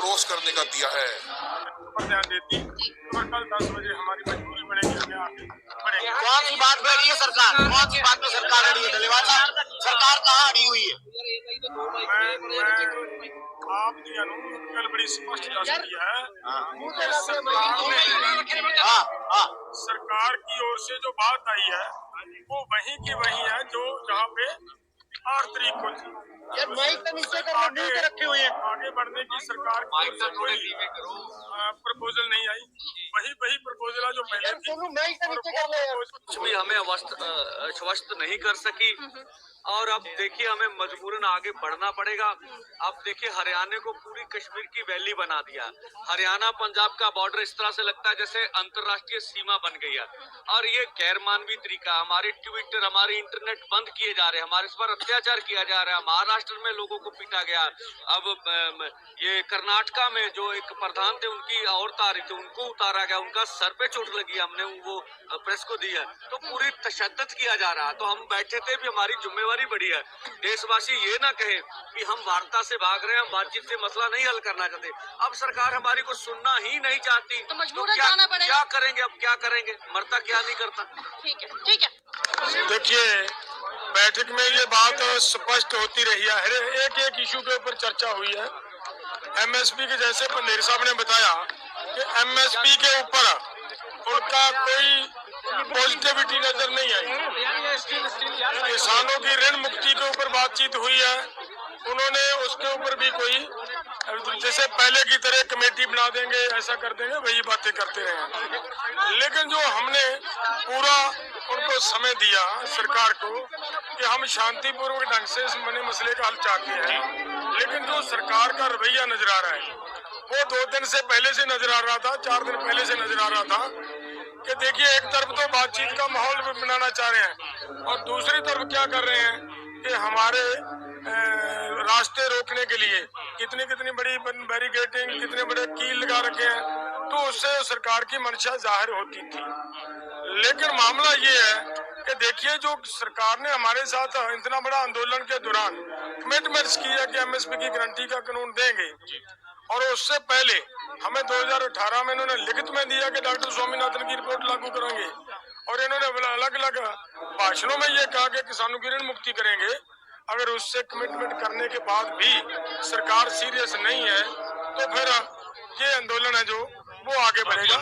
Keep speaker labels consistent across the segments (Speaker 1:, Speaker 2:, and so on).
Speaker 1: Cross करने का दिया है।
Speaker 2: पर ध्यान देती और कल 10 बजे हमारी मजबूरी बनेगी, हमें आगे बढ़ेंगे।
Speaker 3: कौन सी बात पे अड़ी है सरकार? कौन सी बात पे सरकार अड़ी है? धन्यवाद साहब, सरकार कहाँ अड़ी हुई है?
Speaker 2: मैं आप दिया कल बड़ी स्पष्ट दस दिया है। सरकार की ओर से जो बात आई है वो वही की वही है जो जहाँ पे 8 तारीख को
Speaker 3: रखी हुई है।
Speaker 2: आगे बढ़ने की सरकार की ओर से कोई प्रपोजल नहीं आई, वही प्रपोजल है जो पहले
Speaker 4: कुछ भी हमें आश्वस्त नहीं कर सकी और अब देखिए हमें मजबूरन आगे बढ़ना पड़ेगा। अब देखिए हरियाणा को पूरी कश्मीर की वैली बना दिया। हरियाणा पंजाब का बॉर्डर इस तरह से लगता है जैसे अंतर्राष्ट्रीय सीमा बन गई है और ये गैर मानवीय तरीका, हमारे ट्विटर, हमारे इंटरनेट बंद किए जा रहे हैं, हमारे इस पर अत्याचार किया जा रहा है। महाराष्ट्र में लोगों को पीटा गया, अब ये कर्नाटका में जो एक प्रधान थे उनकी औरत आ रही थी उनको उतारा गया, उनका सर पे चोट लगी, हमने वो प्रेस को दी है। तो पूरी तशद्दुद किया जा रहा है। तो हम बैठे थे भी, हमारी जिम्मेवारी बड़ी है। देशवासी ये ना कहे कि हम वार्ता से भाग रहे हैं, हम बातचीत से मसला नहीं हल करना चाहते। अब सरकार हमारी को सुनना ही नहीं चाहती
Speaker 5: तो मजबूरन जाना पड़ेगा।
Speaker 4: क्या करेंगे? अब क्या करेंगे? मरता क्या नहीं करता।
Speaker 5: ठीक है, ठीक है।
Speaker 2: देखिए बैठक में ये बात स्पष्ट होती रही है, एक इशू के ऊपर चर्चा हुई है। एमएसपी के जैसे पंडेर साहब ने बताया कि एमएसपी के ऊपर उनका कोई पॉजिटिविटी नजर नहीं आई। किसानों की ऋण मुक्ति के ऊपर बातचीत हुई है, उन्होंने उसके ऊपर भी कोई जैसे पहले की तरह कमेटी बना देंगे, ऐसा कर देंगे, वही बातें करते रहे। लेकिन जो हमने पूरा उनको समय दिया सरकार को कि हम शांतिपूर्वक ढंग से इस बने मसले का हल चाहते हैं, लेकिन जो सरकार का रवैया नजर आ रहा है वो 2 दिन से पहले से नजर आ रहा था, 4 दिन पहले से नजर आ रहा था कि देखिए एक तरफ तो बातचीत का माहौल बनाना चाह रहे हैं और दूसरी तरफ क्या कर रहे हैं कि हमारे रास्ते रोकने के लिए कितनी बड़ी बैरिकेडिंग, कितने बड़े कील लगा रखे हैं, तो उससे सरकार की मंशा जाहिर होती थी। लेकिन मामला ये है कि देखिए जो सरकार ने हमारे साथ इतना बड़ा आंदोलन के दौरान कमिटमेंट्स किया कि एमएसपी की गारंटी का कानून देंगे और उससे पहले हमें 2018 में इन्होंने लिखित में दिया कि डॉक्टर स्वामीनाथन की रिपोर्ट लागू करेंगे और इन्होंने अलग अलग भाषणों में ये कहा कि किसानों की ऋण मुक्ति करेंगे। अगर उससे कमिटमेंट करने के बाद भी सरकार सीरियस नहीं है तो फिर ये आंदोलन है जो वो आगे बढ़ेगा।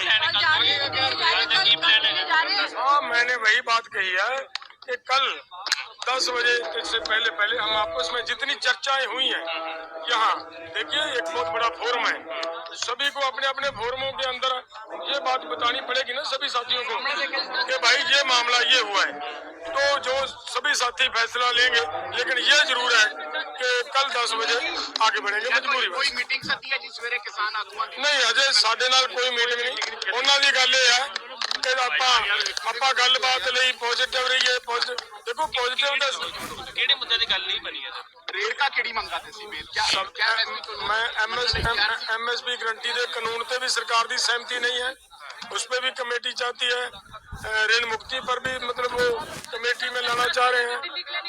Speaker 2: हाँ, मैंने वही बात कही है कि कल 10 बजे से पहले हम आपस में जितनी चर्चाएं हुई हैं यहाँ, देखिए एक बहुत बड़ा फोरम है, सभी को अपने अपने फोरमों के अंदर ये बात बतानी पड़ेगी ना सभी साथियों को कि भाई ये मामला ये हुआ है, तो जो सभी साथी फैसला लेंगे। लेकिन ये जरूर है कि कल 10 बजे आगे बढ़ेंगे। मजबूरी
Speaker 3: कोई मीटिंग सदी है जिस वेरे किसान आगुआ
Speaker 2: नहीं, अजय साडे नाल कोई मीटिंग नहीं। उन्हां दी गल ये है कि ਆਪਾਂ ਗੱਲਬਾਤ ਲਈ पॉजिटिव रही है। देखो पॉजिटिव
Speaker 3: ਕਿਹੜੇ ਮੁੱਦੇ ਦੀ ਗੱਲ ਨਹੀਂ ਬਣੀ ਹੈ? रेट का केड़ी मंगा थे
Speaker 2: मैं एमएसपी गारंटी के कानून पे भी सरकार की सहमति नहीं है, उस पर भी कमेटी चाहती है। ऋण मुक्ति पर भी मतलब वो कमेटी में लाना चाह रहे हैं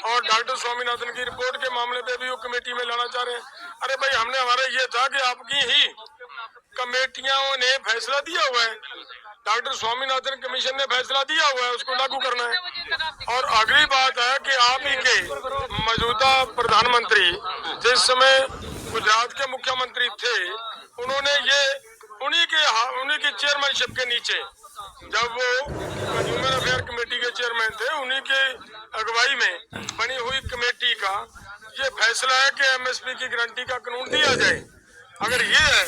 Speaker 2: और डॉक्टर स्वामीनाथन की रिपोर्ट के मामले पे भी वो कमेटी में लाना चाह रहे हैं। अरे भाई हमने हमारा ये था कि आपकी ही कमेटियों ने फैसला दिया हुआ है, डॉक्टर स्वामीनाथन कमीशन ने फैसला दिया हुआ है, उसको लागू करना है। और अगली बात है कि आप ही के मौजूदा प्रधानमंत्री जिस समय गुजरात के मुख्यमंत्री थे, उन्होंने ये उन्हीं की चेयरमैनशिप के नीचे जब वो ह्यूमन अफेयर कमेटी के चेयरमैन थे, उन्हीं के अगुवाई में बनी हुई कमेटी का ये फैसला है कि एमएसपी की गारंटी का कानून दिया जाए। अगर ये है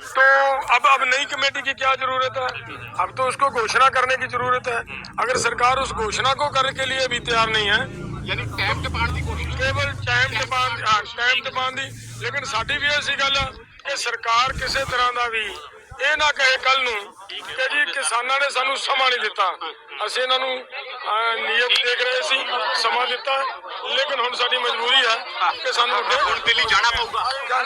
Speaker 2: तो अब नई कमेटी की क्या जरूरत है? अब तो उसको घोषणा करने की जरूरत है। अगर सरकार उस घोषणा को करने के लिए भी तैयार नहीं है,
Speaker 3: यानी टाइम टपाने की कोशिश,
Speaker 2: केवल टाइम टपान दी। लेकिन साडी भी ऐसी गल है कि सरकार किसी तरह का भी ये ना कहे कल नूं कि जी किसानों ने सानू समा नहीं दिता, असीं इन्हां नूं नियत देख रहे सी, समा दिता, लेकिन हुण साडी मजबूरी है कि सानू अगे
Speaker 3: दिल्ली जाना पड़ेगा।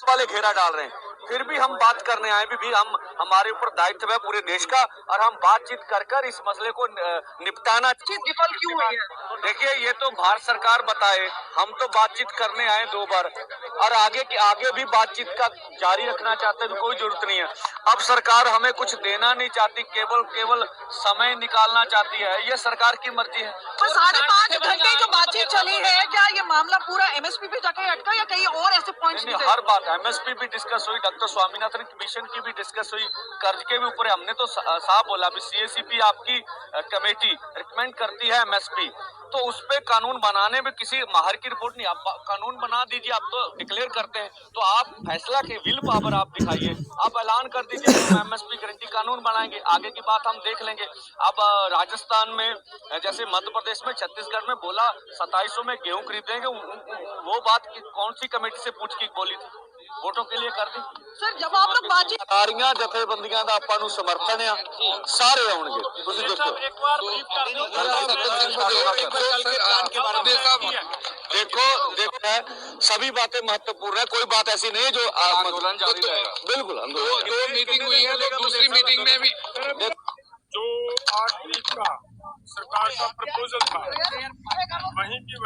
Speaker 4: वाले घेरा डाल रहे हैं। फिर भी हम बात करने आए भी हम हमारे ऊपर दायित्व है पूरे देश का और हम बातचीत कर इस मसले को निपटाना।
Speaker 1: विफल क्यों हुई है?
Speaker 4: देखिए ये तो भारत सरकार बताए, हम तो बातचीत करने आए 2 बार और आगे भी बातचीत का जारी रखना चाहते हैं, कोई जरूरत नहीं है। अब सरकार हमें कुछ देना नहीं चाहती, केवल समय निकालना चाहती है, ये सरकार की मर्जी है।
Speaker 1: पर 5.5 घंटे जो बातचीत चली है, क्या ये मामला पूरा एमएसपी पे जाके अटका या कहीं और ऐसे पॉइंट्स भी थे?
Speaker 4: हर बात एमएसपी भी डिस्कस हुई, डॉक्टर स्वामीनाथन कमीशन की भी डिस्कस हुई, कर्ज के भी ऊपर हमने तो साफ बोला अभी सीएसीपी आपकी कमेटी रिकमेंड करती है एमएसपी, तो उस पे कानून बनाने में किसी माहिर की रिपोर्ट नहीं, आप कानून बना दीजिए, आप तो डिक्लेयर करते हैं तो आप फैसला के विल पावर आप दिखाइए, आप ऐलान कर दीजिए हम एमएसपी गारंटी कानून बनाएंगे, आगे की बात हम देख लेंगे। अब राजस्थान में जैसे मध्य प्रदेश में, छत्तीसगढ़ में बोला 2700 में गेहूं खरीदेंगे, वो बात कौन सी कमेटी से पूछ के बोली थी? वोटों के लिए कर दी।
Speaker 1: सर जब आप लोग बातचीत
Speaker 3: ਸਾਰੀਆਂ ਜਥੇਬੰਦੀਆਂ ਦਾ ਆਪਾਂ ਨੂੰ ਸਮਰਥਨ ਆ, ਸਾਰੇ ਆਉਣਗੇ। ਤੁਸੀਂ ਦੱਸੋ देखो सभी बातें महत्वपूर्ण है, कोई बात ऐसी नहीं है जो
Speaker 4: आंदोलन जारी रहेगा।
Speaker 3: बिल्कुल आंदोलन।
Speaker 6: दो मीटिंग हुई है तो दूसरी मीटिंग में भी
Speaker 2: जो 8 तारीख का सरकार का प्रपोजल था वहीं की